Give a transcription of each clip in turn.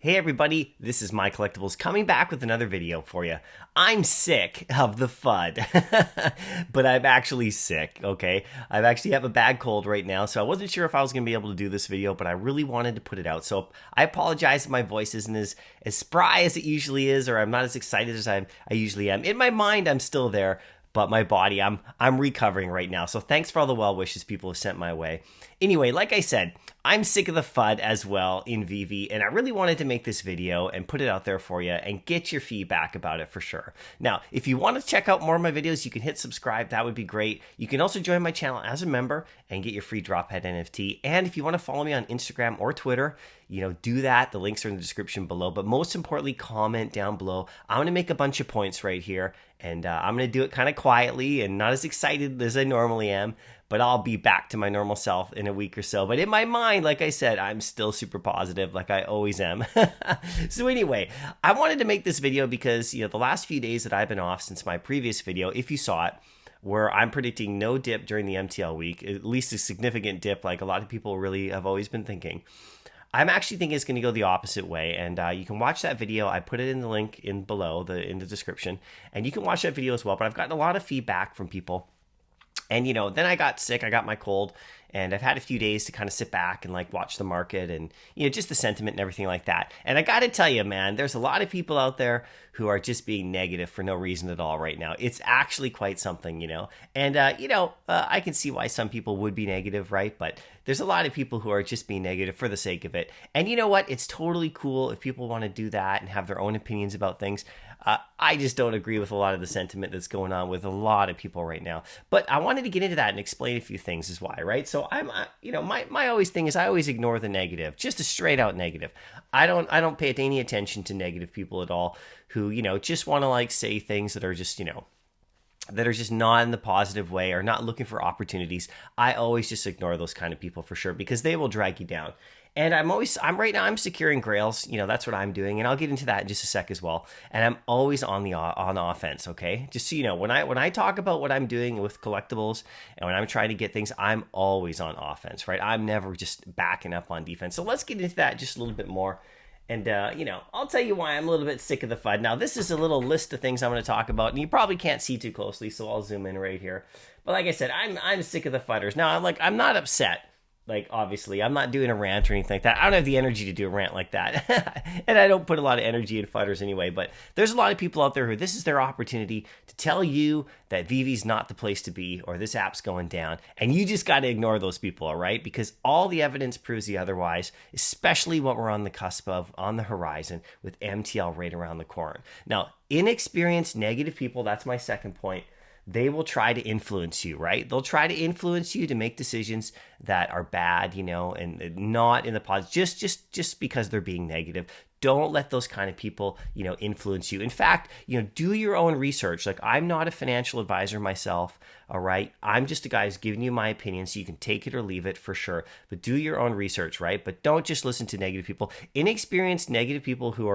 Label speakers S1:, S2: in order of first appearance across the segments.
S1: Hey everybody, this is MyCollectables coming back with another video for you. I'm sick of the FUD, but I'm actually sick, okay? I actually have a bad cold right now, so I wasn't sure if I was going to be able to do this video, but I really wanted to put it out. So I apologize if my voice isn't as spry as it usually is, or I'm not as excited as I usually am. In my mind, I'm still there, but my body, I'm recovering right now. So thanks for all the well wishes people have sent my way. Anyway, like I said, I'm sick of the FUD as well in Veve, and I really wanted to make this video and put it out there for you and get your feedback about it for sure. Now, if you want to check out more of my videos, you can hit subscribe. That would be great. You can also join my channel as a member and get your free Drophead NFT. And if you want to follow me on Instagram or Twitter, do that. The links are in the description below. But most importantly, comment down below. I'm going to make a bunch of points right here, and I'm going to do it kind of quietly and not as excited as I normally am. But I'll be back to my normal self in a week or so. But in my mind, like I said, I'm still super positive like I always am. So anyway, I wanted to make this video because, the last few days that I've been off since my previous video, if you saw it, where I'm predicting no dip during the MTL week, at least a significant dip like a lot of people really have always been thinking. I'm actually thinking it's going to go the opposite way, and you can watch that video. I put it in the link in below, in the description, and you can watch that video as well. But I've gotten a lot of feedback from people. And, then I got sick, I got my cold, and I've had a few days to kind of sit back and watch the market and, just the sentiment and everything like that. And I got to tell you, man, there's a lot of people out there who are just being negative for no reason at all right now. It's actually quite something, And, I can see why some people would be negative, right? But there's a lot of people who are just being negative for the sake of it. And you know what? It's totally cool if people want to do that and have their own opinions about things. I just don't agree with a lot of the sentiment that's going on with a lot of people right now. But I wanted to get into that and explain a few things is why, right? So my always thing is I always ignore the negative, just a straight out negative. I don't pay any attention to negative people at all who, just want to say things that are just, that are just not in the positive way or not looking for opportunities. I always just ignore those kind of people for sure because they will drag you down. And I'm securing grails, that's what I'm doing, and I'll get into that in just a sec as well. And I'm always on offense, okay? Just so you know, when I talk about what I'm doing with collectibles and when I'm trying to get things, I'm always on offense, right? I'm never just backing up on defense. So let's get into that just a little bit more. And, I'll tell you why I'm a little bit sick of the FUD. Now, this is a little list of things I'm going to talk about, and you probably can't see too closely, so I'll zoom in right here. But like I said, I'm sick of the FUDders. Now, I'm not upset. Obviously, I'm not doing a rant or anything like that. I don't have the energy to do a rant like that. And I don't put a lot of energy in FUDders anyway. But there's a lot of people out there who this is their opportunity to tell you that Veve's not the place to be or this app's going down. And you just got to ignore those people, all right? Because all the evidence proves the otherwise, especially what we're on the cusp of, on the horizon, with MTL right around the corner. Now, inexperienced, negative people, that's my second point. They will try to influence you, right? They'll try to influence you to make decisions that are bad, and not in the positive, just because they're being negative. Don't let those kind of people, influence you. In fact, do your own research. I'm not a financial advisor myself, all right? I'm just a guy who's giving you my opinion, so you can take it or leave it for sure. But do your own research, right? But don't just listen to negative people. Inexperienced negative people who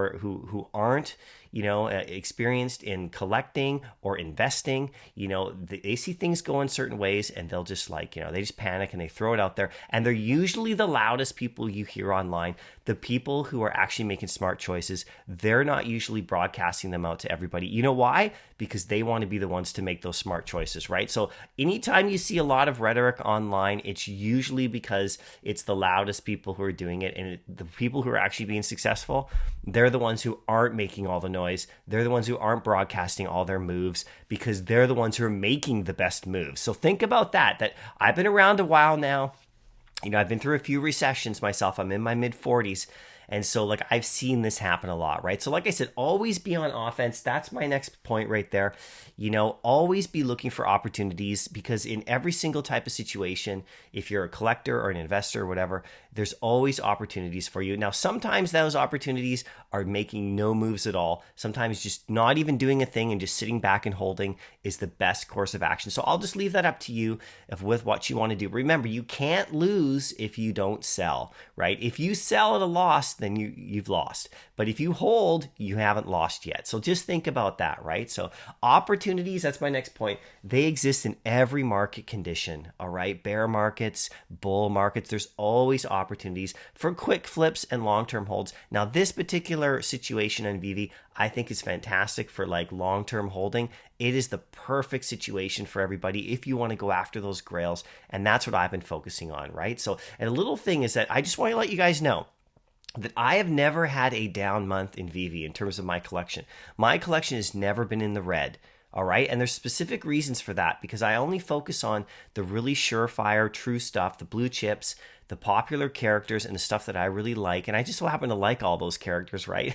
S1: aren't, experienced in collecting or investing, they see things go in certain ways and they'll just they just panic and they throw it out there. And they're usually the loudest people you hear online. The people who are actually making smart choices, they're not usually broadcasting them out to everybody. You know why? Because they want to be the ones to make those smart choices, right? So anytime you see a lot of rhetoric online, it's usually because it's the loudest people who are doing it. And the people who are actually being successful, they're the ones who aren't making all the noise. They're the ones who aren't broadcasting all their moves because they're the ones who are making the best moves. So think about that I've been around a while now. I've been through a few recessions myself. I'm in my mid-40s. And so I've seen this happen a lot, right? So like I said, always be on offense. That's my next point right there. Always be looking for opportunities because in every single type of situation, if you're a collector or an investor or whatever, there's always opportunities for you. Now, sometimes those opportunities are making no moves at all. Sometimes just not even doing a thing and just sitting back and holding is the best course of action. So I'll just leave that up to you with what you want to do. Remember, you can't lose if you don't sell, right? If you sell at a loss, lost, then you've lost. But if you hold, you haven't lost yet. So just think about that, right? So opportunities, that's my next point. They exist in every market condition, all right? Bear markets, bull markets, there's always opportunities for quick flips and long-term holds. Now, this particular situation on Veve, I think is fantastic for like long-term holding. It is the perfect situation for everybody if you want to go after those grails. And that's what I've been focusing on, right? So, and a little thing is that I just want to let you guys know that I have never had a down month in Veve in terms of my collection. My collection has never been in the red. All right. And there's specific reasons for that because I only focus on the really surefire, true stuff, the blue chips, the popular characters, and the stuff that I really like. And I just so happen to like all those characters, right?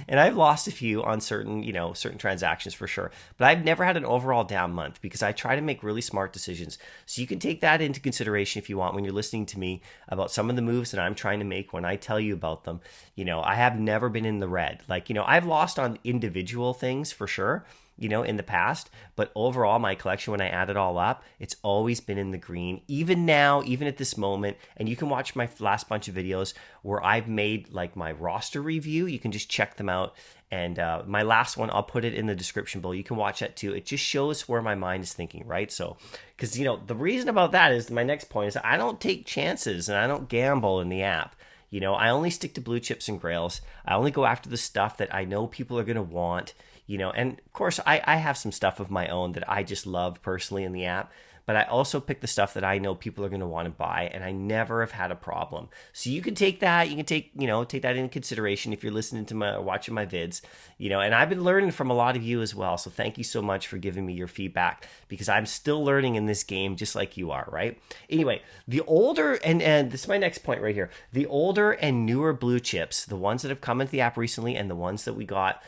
S1: And I've lost a few on certain, certain transactions for sure. But I've never had an overall down month because I try to make really smart decisions. So you can take that into consideration if you want when you're listening to me about some of the moves that I'm trying to make when I tell you about them. I have never been in the red. Like, I've lost on individual things for sure, in the past, but overall my collection, when I add it all up, it's always been in the green, even now, even at this moment. And you can watch my last bunch of videos where I've made like my roster review. You can just check them out. And my last one, I'll put it in the description below. You can watch that too. It just shows where my mind is thinking, right? So, because, the reason about that is my next point is I don't take chances and I don't gamble in the app. I only stick to blue chips and grails. I only go after the stuff that I know people are going to want. And of course, I have some stuff of my own that I just love personally in the app, but I also pick the stuff that I know people are going to want to buy, and I never have had a problem. So you can take that, take that into consideration if you're listening to watching my vids, and I've been learning from a lot of you as well. So thank you so much for giving me your feedback because I'm still learning in this game just like you are, right? Anyway, the older, and this is my next point right here, the older and newer blue chips, the ones that have come into the app recently and the ones that we got,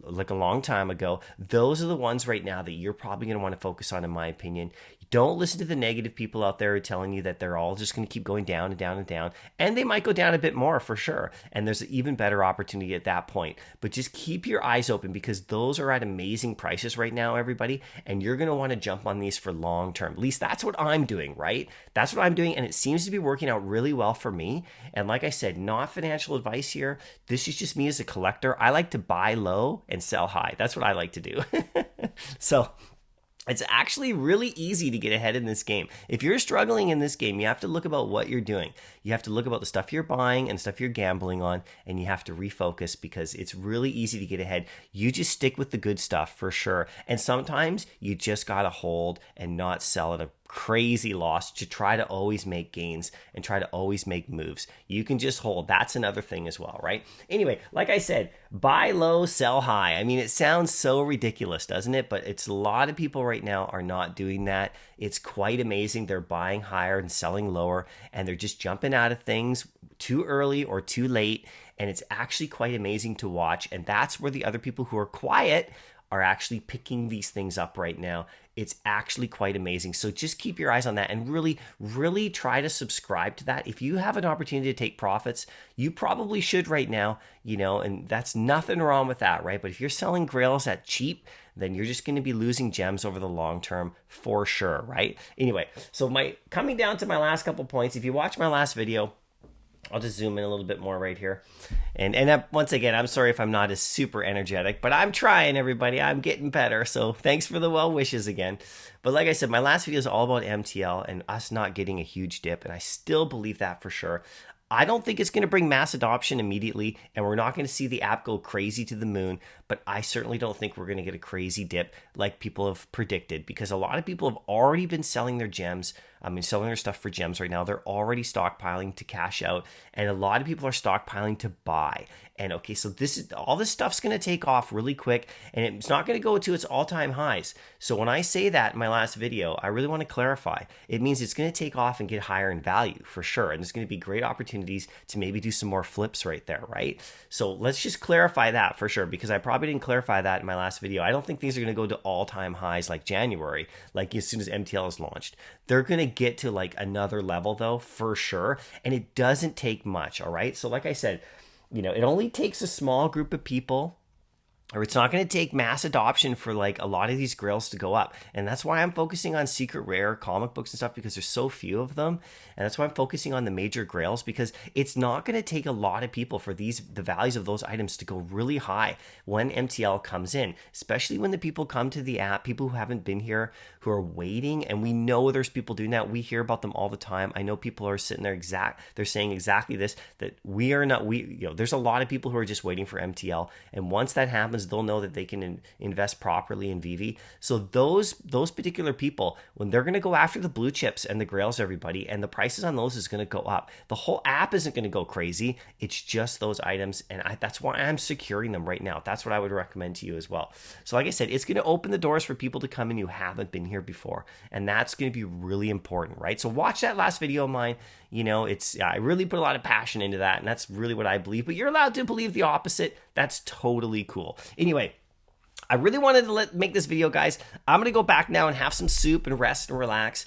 S1: like a long time ago, those are the ones right now that you're probably going to want to focus on, in my opinion. Don't listen to the negative people out there who are telling you that they're all just going to keep going down and down and down. And they might go down a bit more for sure. And there's an even better opportunity at that point. But just keep your eyes open because those are at amazing prices right now, everybody. And you're going to want to jump on these for long term. At least that's what I'm doing, right? That's what I'm doing. And it seems to be working out really well for me. And like I said, not financial advice here. This is just me as a collector. I like to buy low and sell high. That's what I like to do. So it's actually really easy to get ahead in this game. If you're struggling in this game, you have to look about what you're doing. You have to look about the stuff you're buying and stuff you're gambling on, and you have to refocus because it's really easy to get ahead. You just stick with the good stuff for sure. And sometimes you just got to hold and not sell at a crazy loss to try to always make gains and try to always make moves. You can just hold. That's another thing as well, right? Anyway, like I said, buy low, sell high. I mean, it sounds so ridiculous, doesn't it? But it's a lot of people right now are not doing that. It's quite amazing. They're buying higher and selling lower, and they're just jumping out of things too early or too late. And it's actually quite amazing to watch. And that's where the other people who are quiet are actually picking these things up right now. It's actually quite amazing. So just keep your eyes on that and really, really try to subscribe to that. If you have an opportunity to take profits, you probably should right now, and that's nothing wrong with that, right? But if you're selling grails at cheap, then you're just going to be losing gems over the long term for sure, right? Anyway, so coming down to my last couple points, if you watch my last video, I'll just zoom in a little bit more right here. And once again, I'm sorry if I'm not as super energetic, but I'm trying, everybody. I'm getting better. So thanks for the well wishes again. But like I said, my last video is all about MTL and us not getting a huge dip. And I still believe that for sure. I don't think it's going to bring mass adoption immediately, and we're not going to see the app go crazy to the moon, but I certainly don't think we're going to get a crazy dip like people have predicted, because a lot of people have already been selling their gems. Selling their stuff for gems right now. They're already stockpiling to cash out, and a lot of people are stockpiling to buy. And okay, so all this stuff's going to take off really quick, and it's not going to go to its all-time highs. So when I say that in my last video, I really want to clarify. It means it's going to take off and get higher in value for sure, and there's going to be great opportunities to maybe do some more flips right there, right? So let's just clarify that for sure, because I probably didn't clarify that in my last video. I don't think things are going to go to all-time highs like January, like as soon as MTL is launched. They're going to get to like another level though, for sure. And it doesn't take much, all right? So like I said, it only takes a small group of people or it's not going to take mass adoption for like a lot of these grails to go up. And that's why I'm focusing on secret rare comic books and stuff, because there's so few of them. And that's why I'm focusing on the major grails, because it's not going to take a lot of people for the values of those items to go really high when MTL comes in, especially when the people come to the app, people who haven't been here, who are waiting. And we know there's people doing that. We hear about them all the time. I know people are sitting there they're saying exactly this, that there's a lot of people who are just waiting for MTL. And once that happens, they'll know that they can invest properly in Veve. So those particular people, when they're going to go after the blue chips and the grails, everybody, and the prices on those is going to go up. The whole app isn't going to go crazy. It's just those items, and that's why I'm securing them right now. That's what I would recommend to you as well. So like I said, it's going to open the doors for people to come in who haven't been here before, and that's going to be really important, right? So watch that last video of mine. I really put a lot of passion into that, and that's really what I believe, but you're allowed to believe the opposite. That's totally cool. Anyway, I really wanted to make this video, guys. I'm going to go back now and have some soup and rest and relax.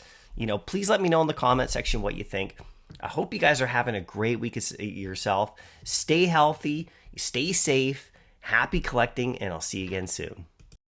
S1: Please let me know in the comment section what you think. I hope you guys are having a great week yourself. Stay healthy, stay safe, happy collecting, and I'll see you again soon.